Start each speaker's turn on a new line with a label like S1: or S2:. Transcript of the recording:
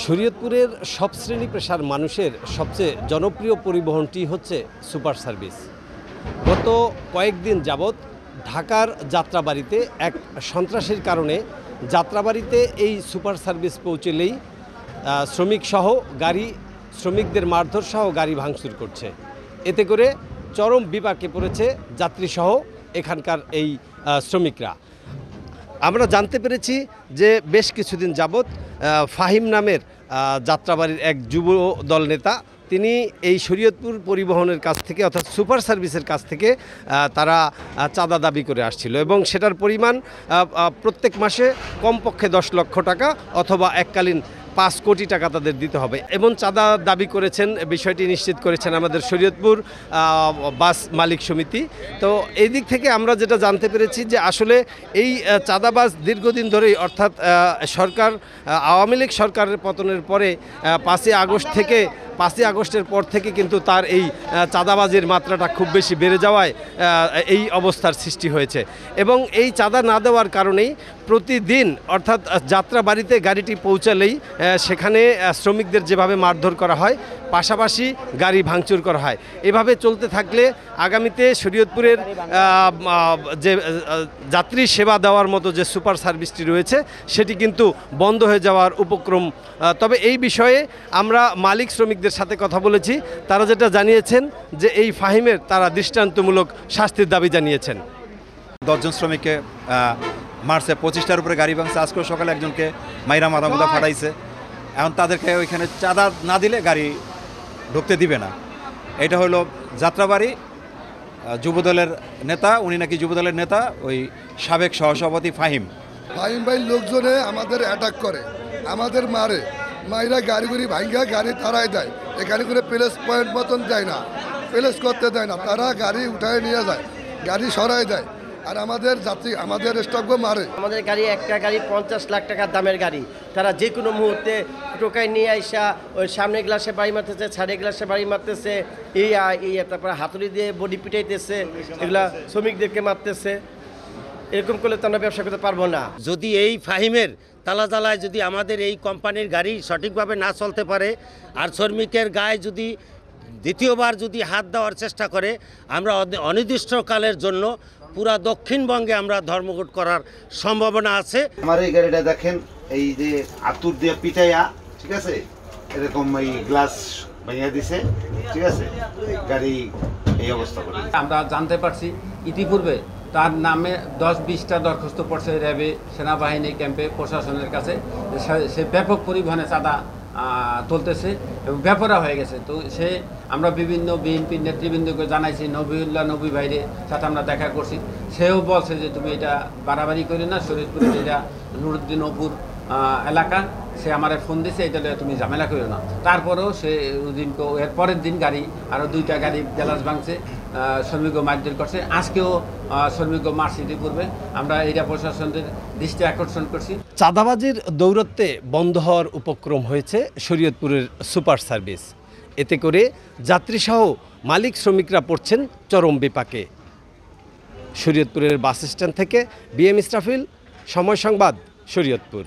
S1: শরীয়তপুরের সব শ্রেণী পেশার মানুষের সবচেয়ে জনপ্রিয় পরিবহনটি হচ্ছে সুপার সার্ভিস। গত কয়েকদিন যাবৎ ঢাকার যাত্রাবাড়িতে এক সন্ত্রাসের কারণে যাত্রাবাড়িতে এই সুপার সার্ভিস পৌঁছলেই শ্রমিকসহ গাড়ি, শ্রমিকদের মারধর সহ গাড়ি ভাঙচুর করছে। এতে করে চরম বিপাকে পড়েছে যাত্রীসহ এখানকার এই শ্রমিকরা। আমরা জানতে পেরেছি যে বেশ কিছুদিন যাবৎ ফাহিম নামের যাত্রাবাড়ির এক যুব দল নেতা, তিনি এই শরীয়তপুর পরিবহনের কাছ থেকে অর্থাৎ সুপার সার্ভিসের কাছ থেকে তারা চাঁদা দাবি করে আসছিল এবং সেটার পরিমাণ প্রত্যেক মাসে কমপক্ষে 10 লক্ষ টাকা অথবা এককালীন 5 কোটি টাকা তাদের দিতে হবে এবং চাঁদা দাবি করেছেন। বিষয়টি নিশ্চিত করেছেন আমাদের শরীয়তপুর বাস মালিক সমিতি। তো এই দিক থেকে আমরা যেটা জানতে পেরেছি যে আসলে এই চাঁদাবাজ দীর্ঘদিন ধরেই, অর্থাৎ সরকার আওয়ামী লীগ সরকারের পতনের পরে 5ই আগস্টের পর থেকে কিন্তু তার এই চাঁদাবাজির মাত্রাটা খুব বেশি বেড়ে যাওয়ায় এই অবস্থার সৃষ্টি হয়েছে এবং এই চাঁদা না দেওয়ার কারণেই প্রতিদিন, অর্থাৎ যাত্রাবাড়িতে গাড়িটি পৌঁছালেই সেখানে শ্রমিকদের যেভাবে মারধর করা হয়, পাশাপাশি গাড়ি ভাঙচুর করা হয়। এভাবে চলতে থাকলে আগামীতে শরীয়তপুরের যে যাত্রী সেবা দেওয়ার মতো যে সুপার সার্ভিসটি রয়েছে সেটি কিন্তু বন্ধ হয়ে যাওয়ার উপক্রম। তবে এই বিষয়ে আমরা মালিক শ্রমিকদের সাথে কথা বলেছি। তারা যেটা জানিয়েছেন যে এই ফাহিমের তারা দৃষ্টান্তমূলক শাস্তির দাবি জানিয়েছেন।
S2: 10 জন শ্রমিককে মারছে, 25টার উপরে গাড়ি ভাঙছে। আজকে সকালে একজনকে মাইরা মাথামুদা ফাটাইছে। এখন তাদেরকে ওইখানে চাঁদা না দিলে গাড়ি ঢুকতে দিবে না। এটা হলো যাত্রাবাড়ি যুবদলের নেতা, উনি নাকি যুবদলের নেতা, ওই সাবেক সহসভাপতি ফাহিম
S3: ভাই লোকজনে আমাদের অ্যাটাক করে, আমাদের মাইরা গাড়ি ভাঙ্গা গাড়ি তারাই দেয়। এখানে করে প্লেস পয়েন্ট মতন যায় না, প্লেস করতে দেয় না, তারা গাড়ি উঠায় নিয়ে যায়, গাড়ি সরাই দেয়। আর আমাদের যাত্রী, আমাদের স্টাফকে মারে। আমাদের
S4: গাড়ি, একটা গাড়ি 50 লাখ টাকার দামের গাড়ি, তারা যে কোনো মুহূর্তে টোকায় নিয়ে আইসা ওই সামনে গ্লাসে বাড়ি মারতেছে, ছাড়ে গ্লাসে বাড়ি মারতেছে, তারপরে হাতুড়ি দিয়ে বডি পিটাইতেছে, এগুলা শ্রমিকদেরকে মারতেছে। এরকম করলে তো আমরা ব্যবসা করতে পারবো না।
S5: যদি এই ফাহিমের তালায় যদি আমাদের এই কোম্পানির গাড়ি সঠিকভাবে না চলতে পারে আর শ্রমিকের গায়ে যদি দ্বিতীয়বার যদি হাত দেওয়ার চেষ্টা করে, আমরা অনির্দিষ্টকালের জন্য পুরা দক্ষিণবঙ্গে আমরা ধর্মঘট করার সম্ভাবনা আছে।
S6: আমার এই গাড়িটা দেখেন, এই যে আতুর দিয়ে পিটাইয়া, ঠিক আছে, এরকম এই গ্লাস ভাঙিয়ে দিছে, ঠিক আছে, গাড়ি এই অবস্থা করে।
S7: আমরা জানতে পারছি ইতিপূর্বে তার নামে 10-20টা দরখাস্ত পড়ছে র্যাবে, সেনাবাহিনী ক্যাম্পে, প্রশাসনের কাছে। সে ব্যাপক পরিবহনে চাঁদা তুলতেছে এবং ব্যাপারা হয়ে গেছে। তো আমরা বিভিন্ন বিএনপি নেতৃবৃন্দকে জানাইছি, নবী ভাইরে সাথে আমরা দেখা করছি। সেও বলছে যে তুমি এটা বাড়াবাড়ি করি না, শরীয়তপুরের এটা নুরুদ্দিন অপুর এলাকা, সে আমার ফোন দিয়েছে, এটা তুমি ঝামেলা করো না। তারপরেও সে দিনকে এর পরের দিন গাড়ি আরও 2টা গাড়ি গ্যালাস ভাঙছে, শ্রমিক মারধর করছে। আজকেও শ্রমিক মার্সিটি করবে। আমরা এটা প্রশাসনদের দৃষ্টি আকর্ষণ করছি।
S1: চাঁদাবাজির দৌরত্বে বন্ধ হওয়ার উপক্রম হয়েছে শরীয়তপুরের সুপার সার্ভিস। এতে করে যাত্রীসহ মালিক শ্রমিকরা পড়ছেন চরম বিপাকে। শরীয়তপুরের বাস স্ট্যান্ড থেকে বিএম ইসরাফিল, সময় সংবাদ, শরীয়তপুর।